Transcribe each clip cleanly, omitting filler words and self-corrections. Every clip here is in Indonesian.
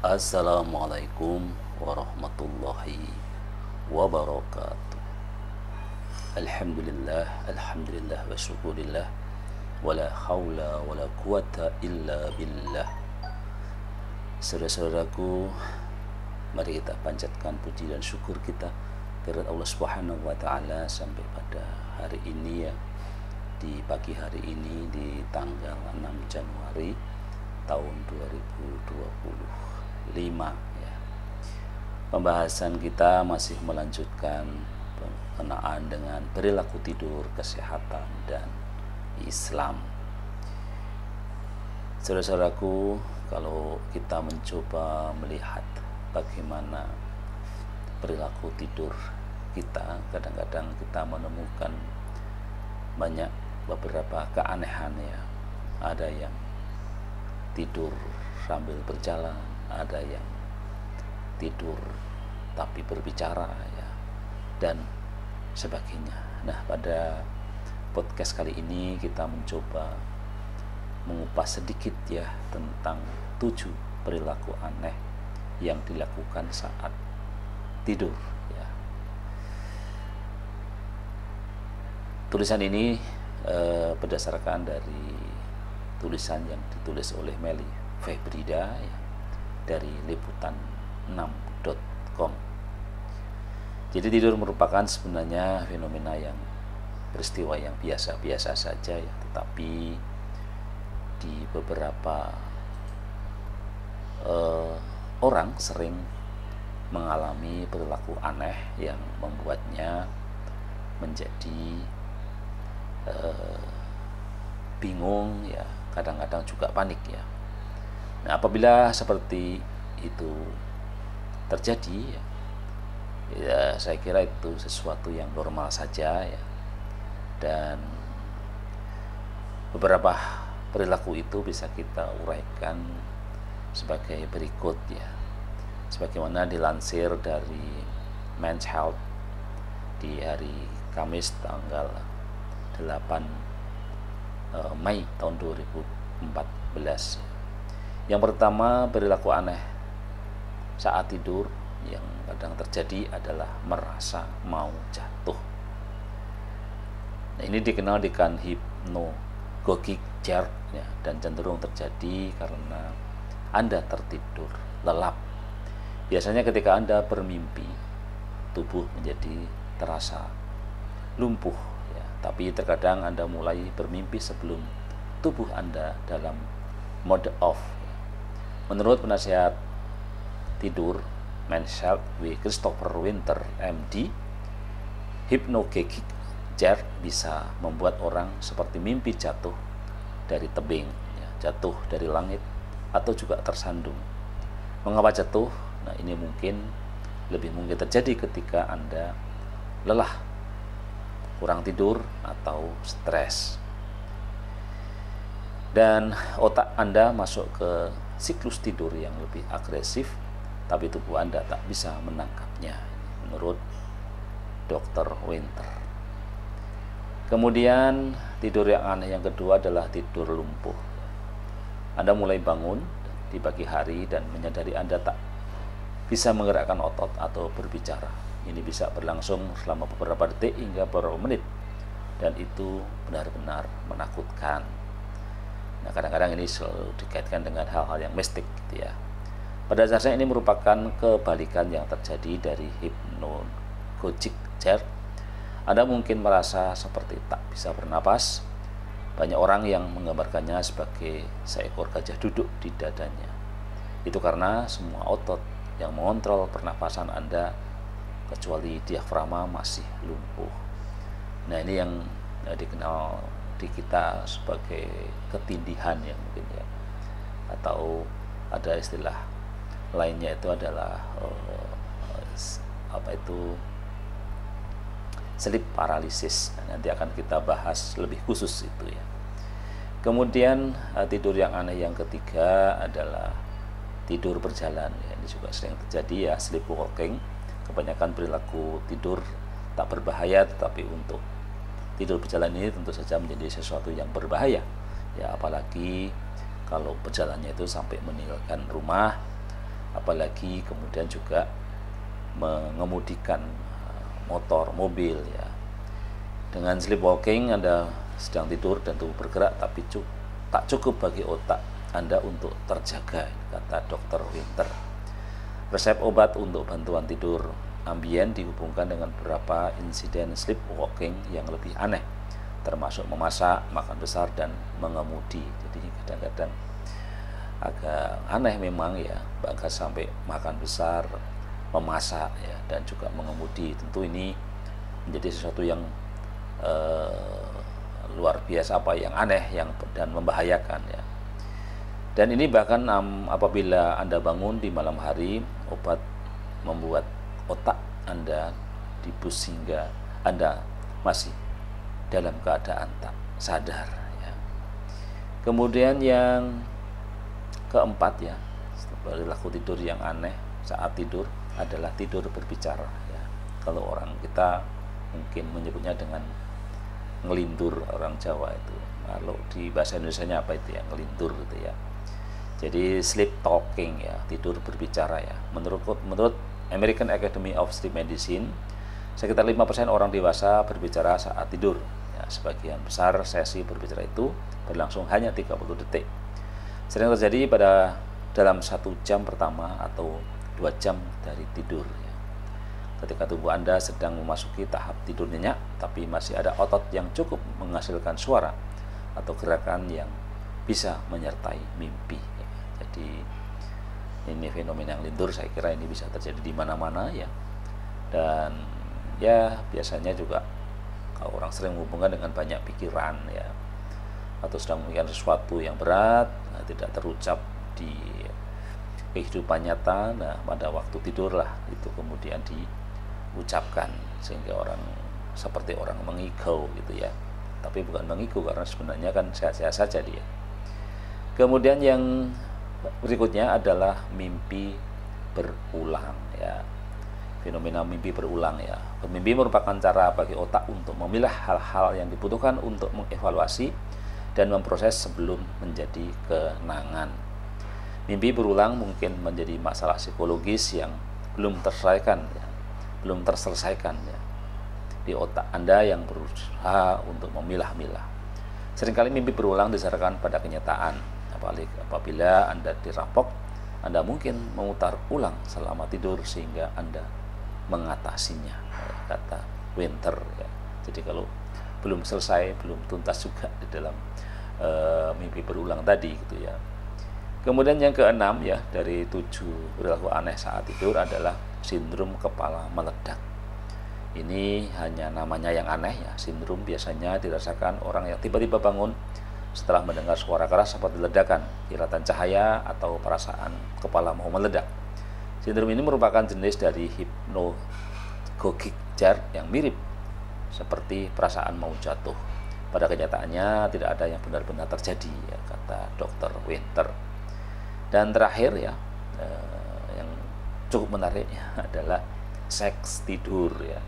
Assalamualaikum warahmatullahi wabarakatuh. Alhamdulillah, alhamdulillah wa syukurillah. Wala hawla wala quwata illa billah. Saudara-saudaraku, mari kita panjatkan puji dan syukur kita kepada Allah Subhanahu wa taala sampai pada hari ini ya. Di pagi hari ini di tanggal 6 Januari tahun 2025 ya. Pembahasan kita masih melanjutkan berkenaan dengan perilaku tidur, kesehatan dan Islam. Saudara-saudaraku, kalau kita mencoba melihat bagaimana perilaku tidur kita, kadang-kadang kita menemukan banyak beberapa keanehan ya. Ada yang tidur sambil berjalan, ada yang tidur tapi berbicara ya, dan sebagainya. Nah, pada podcast kali ini kita mencoba mengupas sedikit ya tentang 7 perilaku aneh yang dilakukan saat tidur ya. Tulisan ini berdasarkan dari tulisan yang ditulis oleh Meli Febrida ya, dari liputan6.com. Jadi tidur merupakan sebenarnya fenomena yang peristiwa yang biasa-biasa saja ya, tetapi di beberapa orang sering mengalami perilaku aneh yang membuatnya menjadi bingung ya, kadang-kadang juga panik ya. Nah, apabila seperti itu terjadi ya, saya kira itu sesuatu yang normal saja ya. Dan beberapa perilaku itu bisa kita uraikan sebagai berikut ya. Sebagaimana dilansir dari Men's Health di hari Kamis tanggal 8 Mei tahun 2014. Yang pertama, perilaku aneh saat tidur yang kadang terjadi adalah merasa mau jatuh. Nah, ini dikenal dengan hypnagogic jerk ya, dan cenderung terjadi karena Anda tertidur lelap. Biasanya ketika Anda bermimpi, tubuh menjadi terasa lumpuh ya, tapi terkadang Anda mulai bermimpi sebelum tubuh Anda dalam mode off. Menurut penasihat tidur Men's Health Christopher Winter MD, hypnagogic jerk bisa membuat orang seperti mimpi jatuh dari tebing ya, jatuh dari langit, atau juga tersandung. Mengapa jatuh? Nah, ini lebih mungkin terjadi ketika Anda lelah, kurang tidur, atau stres. Dan otak Anda masuk ke siklus tidur yang lebih agresif, tapi tubuh Anda tak bisa menangkapnya, menurut Dr. Winter. Kemudian tidur yang aneh yang kedua adalah tidur lumpuh. Anda mulai bangun di pagi hari dan menyadari Anda tak bisa menggerakkan otot atau berbicara. Ini bisa berlangsung selama beberapa detik hingga beberapa menit, dan itu benar-benar menakutkan. Nah, kadang-kadang ini selalu dikaitkan dengan hal-hal yang mistik gitu ya. Pada dasarnya ini merupakan kebalikan yang terjadi dari hypnagogic jerk. Anda mungkin merasa seperti tak bisa bernapas. Banyak orang yang menggambarkannya sebagai seekor gajah duduk di dadanya. Itu karena semua otot yang mengontrol pernapasan Anda kecuali diafragma masih lumpuh. Nah, ini yang dikenal di kita sebagai ketindihan ya mungkin ya, atau ada istilah lainnya itu adalah sleep paralysis. Nanti akan kita bahas lebih khusus itu ya. Kemudian tidur yang aneh yang ketiga adalah tidur berjalan ya. Ini juga sering terjadi ya, sleepwalking. Kebanyakan perilaku tidur tak berbahaya, tetapi untuk tidur berjalan ini tentu saja menjadi sesuatu yang berbahaya ya, apalagi kalau berjalannya itu sampai meninggalkan rumah, apalagi kemudian juga mengemudikan motor, mobil ya. Dengan sleepwalking Anda sedang tidur dan tubuh bergerak, tapi tak cukup bagi otak Anda untuk terjaga, kata Dr. Winter. Resep obat untuk bantuan tidur ambien dihubungkan dengan beberapa insiden sleepwalking yang lebih aneh, termasuk memasak, makan besar, dan mengemudi. Jadi kadang-kadang agak aneh memang ya, bahkan sampai makan besar, memasak ya, dan juga mengemudi. Tentu ini menjadi sesuatu yang luar biasa, yang aneh, dan membahayakan ya. Dan ini bahkan apabila Anda bangun di malam hari, obat membuat otak Anda dibus sehingga Anda masih dalam keadaan tak sadar ya. Kemudian yang keempat ya, perilaku tidur yang aneh saat tidur adalah tidur berbicara ya. Kalau orang kita mungkin menyebutnya dengan ngelindur, orang Jawa itu. Kalau di bahasa Indonesianya apa itu ya, ngelindur gitu ya. Jadi sleep talking ya, tidur berbicara ya. Menurut American Academy of Sleep Medicine, sekitar 5% orang dewasa berbicara saat tidur. Ya, sebagian besar sesi berbicara itu berlangsung hanya 30 detik. Sering terjadi dalam 1 jam pertama atau 2 jam dari tidur ya. Ketika tubuh Anda sedang memasuki tahap tidur nyenyak, tapi masih ada otot yang cukup menghasilkan suara atau gerakan yang bisa menyertai mimpi. Jadi ini fenomena yang lindur, saya kira ini bisa terjadi di mana-mana ya. Dan ya biasanya juga kalau orang sering menghubungkan dengan banyak pikiran ya, atau sedang memikirkan sesuatu yang berat, tidak terucap di kehidupan nyata, nah pada waktu tidurlah itu kemudian diucapkan, sehingga orang seperti orang mengigau gitu ya. Tapi bukan mengigau, karena sebenarnya kan sehat-sehat saja dia. Kemudian yang berikutnya adalah mimpi berulang ya. Fenomena mimpi berulang ya. Mimpi merupakan cara bagi otak untuk memilah hal-hal yang dibutuhkan untuk mengevaluasi dan memproses sebelum menjadi kenangan. Mimpi berulang mungkin menjadi masalah psikologis yang belum terselesaikan ya, di otak Anda yang berusaha untuk memilah-milah. Seringkali mimpi berulang disasarkan pada kenyataan. Apabila Anda dirampok, Anda mungkin memutar ulang selama tidur sehingga Anda mengatasinya, kata Winter ya. Jadi kalau belum selesai, belum tuntas juga di dalam mimpi berulang tadi gitu ya. Kemudian yang keenam ya, dari 7 perilaku aneh saat tidur adalah sindrom kepala meledak. Ini hanya namanya yang aneh ya. Sindrom biasanya dirasakan orang yang tiba-tiba bangun setelah mendengar suara keras seperti ledakan, kilatan cahaya, atau perasaan kepala mau meledak. Sindrom ini merupakan jenis dari hypnagogic jar yang mirip seperti perasaan mau jatuh. Pada kenyataannya tidak ada yang benar-benar terjadi ya, kata Dr. Winter. Dan terakhir ya, yang cukup menarik ya, adalah seks tidur ya.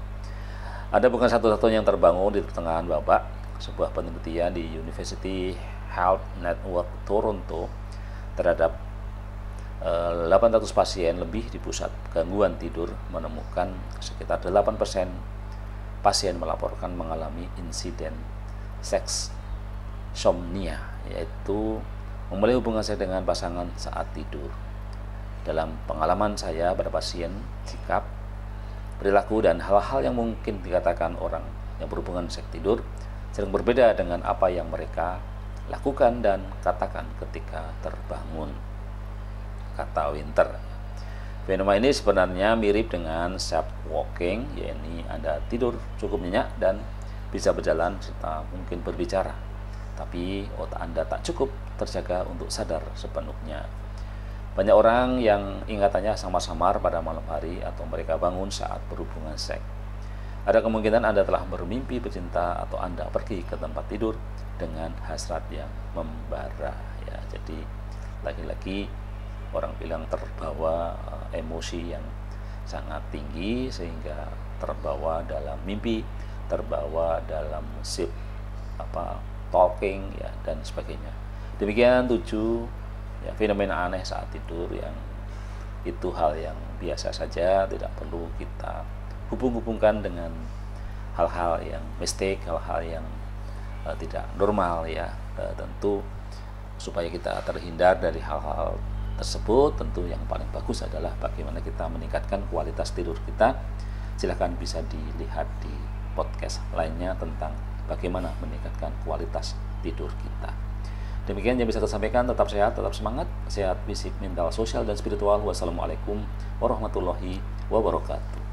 Ada bukan satu-satunya yang terbangun di pertengahan babak. Sebuah penelitian di University Health Network Toronto terhadap 800 pasien lebih di pusat gangguan tidur menemukan sekitar 8% pasien melaporkan mengalami insiden seks somnia, yaitu memulai hubungan seks dengan pasangan saat tidur. Dalam pengalaman saya pada pasien, sikap, perilaku, dan hal-hal yang mungkin dikatakan orang yang berhubungan seks tidur sering berbeda dengan apa yang mereka lakukan dan katakan ketika terbangun, kata Winter. Fenomena ini sebenarnya mirip dengan sleepwalking, yaitu Anda tidur cukup nyenyak dan bisa berjalan serta mungkin berbicara, tapi otak Anda tak cukup terjaga untuk sadar sepenuhnya. Banyak orang yang ingatannya samar-samar pada malam hari atau mereka bangun saat berhubungan seks. Ada kemungkinan Anda telah bermimpi bercinta atau Anda pergi ke tempat tidur dengan hasrat yang membara ya. Jadi lagi-lagi orang bilang terbawa emosi yang sangat tinggi sehingga terbawa dalam mimpi, terbawa dalam sleep talking ya, dan sebagainya. Demikian 7 ya, fenomena aneh saat tidur yang itu hal yang biasa saja, tidak perlu kita hubung-hubungkan dengan hal-hal yang mistik, hal-hal yang tidak normal ya. Tentu supaya kita terhindar dari hal-hal tersebut, tentu yang paling bagus adalah bagaimana kita meningkatkan kualitas tidur kita. Silahkan bisa dilihat di podcast lainnya tentang bagaimana meningkatkan kualitas tidur kita. Demikian yang bisa saya sampaikan. Tetap sehat, tetap semangat, sehat fisik, mental, sosial, dan spiritual. Wassalamualaikum warahmatullahi wabarakatuh.